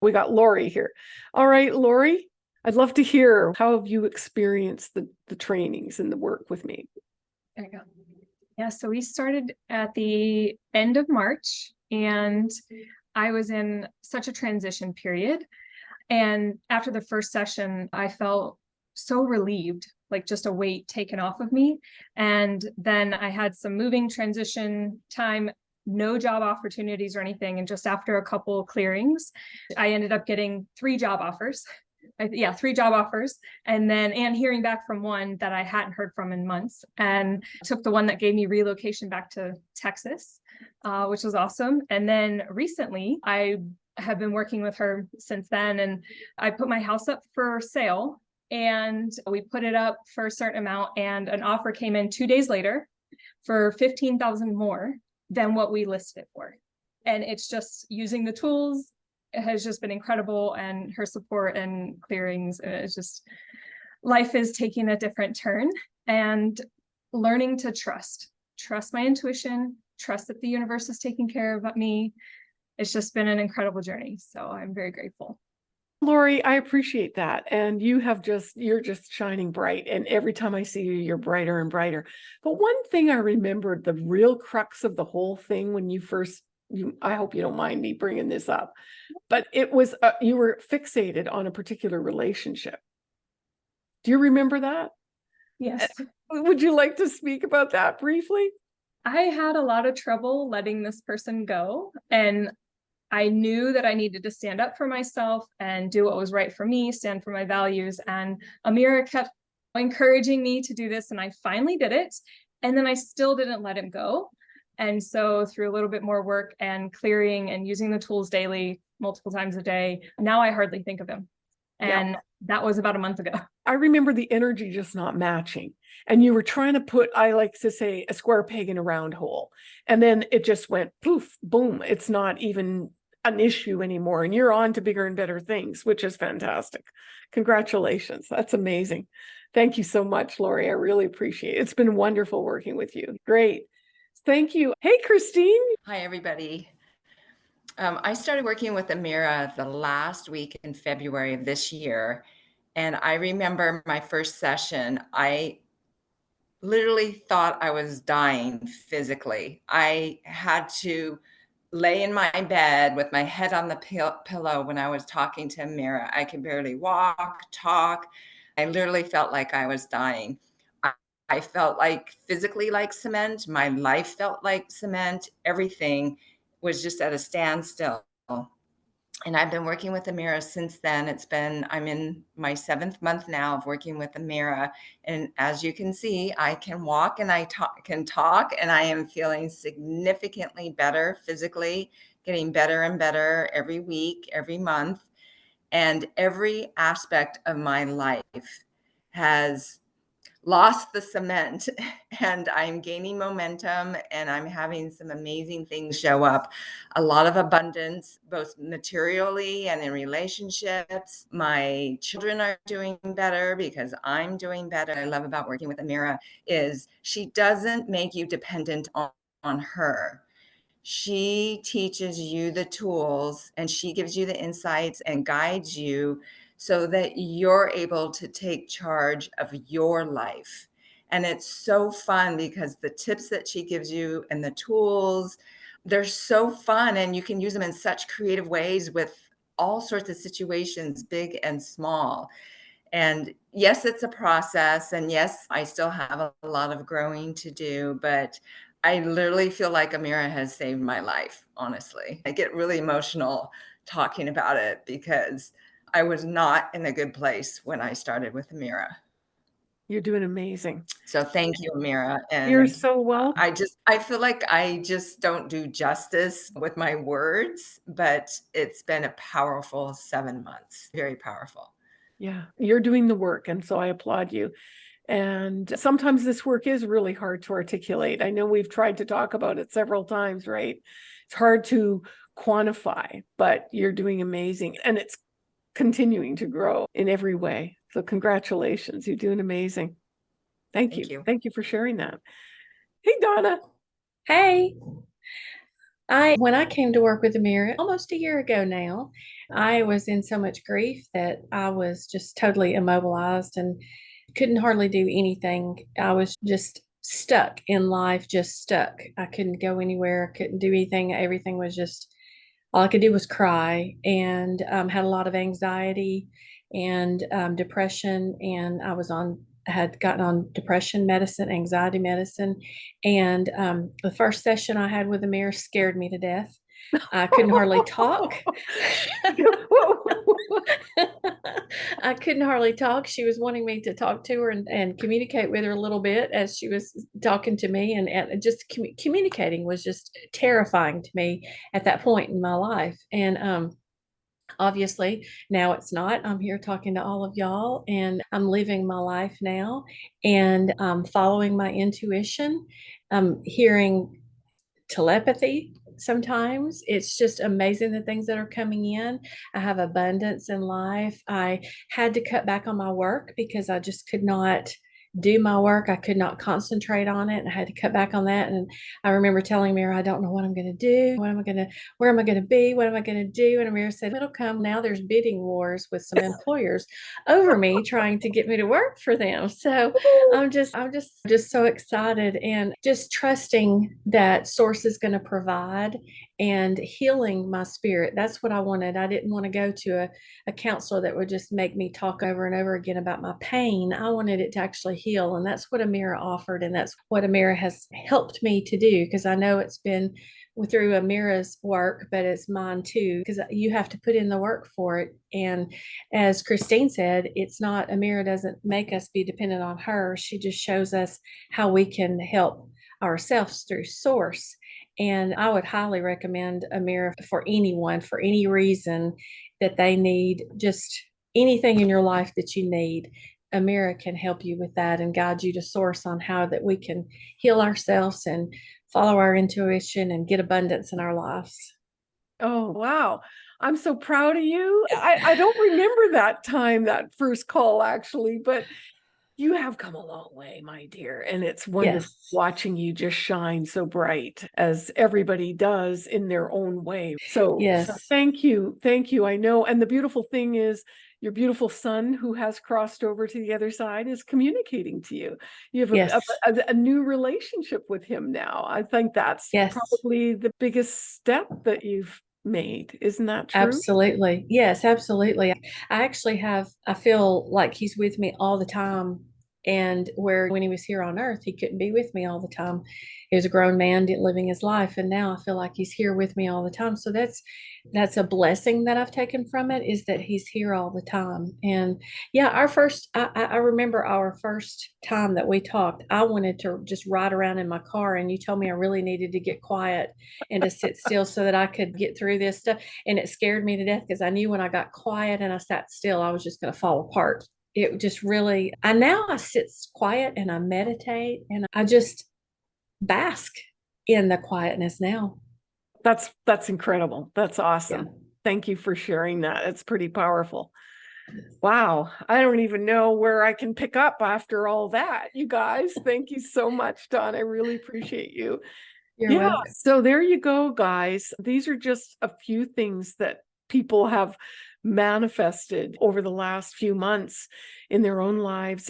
We got Lori here. All right, Lori, I'd love to hear, how have you experienced the trainings and the work with me? There you go. Yeah, so we started at the end of March, and I was in such a transition period. And after the first session, I felt so relieved, like just a weight taken off of me. And then I had some moving transition time, no job opportunities or anything. And just after a couple clearings, I ended up getting 3 job offers. 3 job offers. And hearing back from one that I hadn't heard from in months, and took the one that gave me relocation back to Texas, which was awesome. And then recently I have been working with her since then, and I put my house up for sale, and we put it up for a certain amount, and an offer came in 2 days later for 15,000 more than what we listed it for. And it's just using the tools. It has just been incredible, and her support and clearings. It's just, life is taking a different turn, and learning to trust my intuition, trust that the universe is taking care of me. It's just been an incredible journey. So I'm very grateful. Lori, I appreciate that. And you're just shining bright. And every time I see you, you're brighter and brighter. But one thing I remembered, the real crux of the whole thing when I hope you don't mind me bringing this up, but it was, you were fixated on a particular relationship. Do you remember that? Yes. Would you like to speak about that briefly? I had a lot of trouble letting this person go, and I knew that I needed to stand up for myself and do what was right for me, stand for my values. And Amira kept encouraging me to do this, and I finally did it. And then I still didn't let him go. And so through a little bit more work and clearing and using the tools daily, multiple times a day, now I hardly think of him. And that was about a month ago. I remember the energy just not matching. And you were trying to put, I like to say, a square peg in a round hole. And then it just went poof, boom. It's not even an issue anymore. And you're on to bigger and better things, which is fantastic. Congratulations. That's amazing. Thank you so much, Lori. I really appreciate it. It's been wonderful working with you. Great. Thank you. Hey, Christine. Hi, everybody. I started working with Amira the last week in February of this year. And I remember my first session, I literally thought I was dying physically. I had to lay in my bed with my head on the pillow when I was talking to Amira. I could barely walk, talk. I literally felt like I was dying. I felt like physically like cement. My life felt like cement. Everything was just at a standstill. And I've been working with Amira since then. I'm in my 7th month now of working with Amira. And as you can see, I can walk and I can talk, and I am feeling significantly better physically, getting better and better every week, every month. And every aspect of my life has lost the cement, and I'm gaining momentum, and I'm having some amazing things show up. A lot of abundance, both materially and in relationships. My children are doing better because I'm doing better. What I love about working with Amira is she doesn't make you dependent on her. She teaches you the tools, and she gives you the insights and guides you so that you're able to take charge of your life. And it's so fun because the tips that she gives you and the tools, they're so fun, and you can use them in such creative ways with all sorts of situations, big and small. And yes, it's a process. And yes, I still have a lot of growing to do, but I literally feel like Amira has saved my life, honestly. I get really emotional talking about it because I was not in a good place when I started with Amira. You're doing amazing. So thank you, Amira. And you're so welcome. I feel like I just don't do justice with my words, but it's been a powerful 7 months, very powerful. Yeah, you're doing the work. And so I applaud you. And sometimes this work is really hard to articulate. I know we've tried to talk about it several times, right? It's hard to quantify, but you're doing amazing. And it's continuing to grow in every way. So congratulations. You're doing amazing. Thank you. Thank you for sharing that. Hey, Donna. Hey. When I came to work with Amira almost a year ago now, I was in so much grief that I was just totally immobilized and couldn't hardly do anything. I was just stuck in life, just stuck. I couldn't go anywhere, couldn't do anything. Everything was just, all I could do was cry, and had a lot of anxiety and depression. And had gotten on depression medicine, anxiety medicine. And the first session I had with Amir scared me to death. I couldn't hardly talk. I couldn't hardly talk. She was wanting me to talk to her and communicate with her a little bit as she was talking to me. And just communicating was just terrifying to me at that point in my life. And obviously, now it's not. I'm here talking to all of y'all, and I'm living my life now, and following my intuition. I'm hearing telepathy sometimes. It's just amazing the things that are coming in. I have abundance in life. I had to cut back on my work because I just could not do my work. I could not concentrate on it, and I had to cut back on that. And I remember telling Mira, I don't know what I'm going to do. Where am I going to be? What am I going to do? And Mira said, it'll come. Now there's bidding wars with some employers over me trying to get me to work for them. So I'm just so excited, and just trusting that source is going to provide and healing my spirit. That's what I wanted. I didn't want to go to a counselor that would just make me talk over and over again about my pain. I wanted it to actually heal. And that's what Amira offered. And that's what Amira has helped me to do, because I know it's been through Amira's work, but it's mine too, because you have to put in the work for it. And as Christine said, it's not, Amira doesn't make us be dependent on her. She just shows us how we can help ourselves through source. And I would highly recommend Amira for anyone, for any reason that they need, just anything in your life that you need. Amira can help you with that and guide you to source on how that we can heal ourselves and follow our intuition and get abundance in our lives. Oh, wow. I'm so proud of you. I don't remember that time, that first call actually, but you have come a long way, my dear. And it's wonderful watching you just shine so bright, as everybody does in their own way. So thank you. Thank you. I know. And the beautiful thing is, your beautiful son, who has crossed over to the other side, is communicating to you. You have a new relationship with him now. I think that's probably the biggest step that you've made. Isn't that true? Absolutely. Yes, absolutely. I feel like he's with me all the time. And where when he was here on earth, he couldn't be with me all the time. He was a grown man living his life. And now I feel like he's here with me all the time. So that's a blessing that I've taken from it, is that he's here all the time. And yeah, I remember our first time that we talked, I wanted to just ride around in my car, and you told me I really needed to get quiet and to sit still so that I could get through this stuff. And it scared me to death, because I knew when I got quiet and I sat still, I was just going to fall apart. It just really, now I sit quiet and I meditate and I just bask in the quietness now. That's incredible. That's awesome. Yeah. Thank you for sharing that. It's pretty powerful. Wow. I don't even know where I can pick up after all that. You guys, thank you so much, Donna. I really appreciate you. You're welcome. So there you go, guys. These are just a few things that people have manifested over the last few months in their own lives.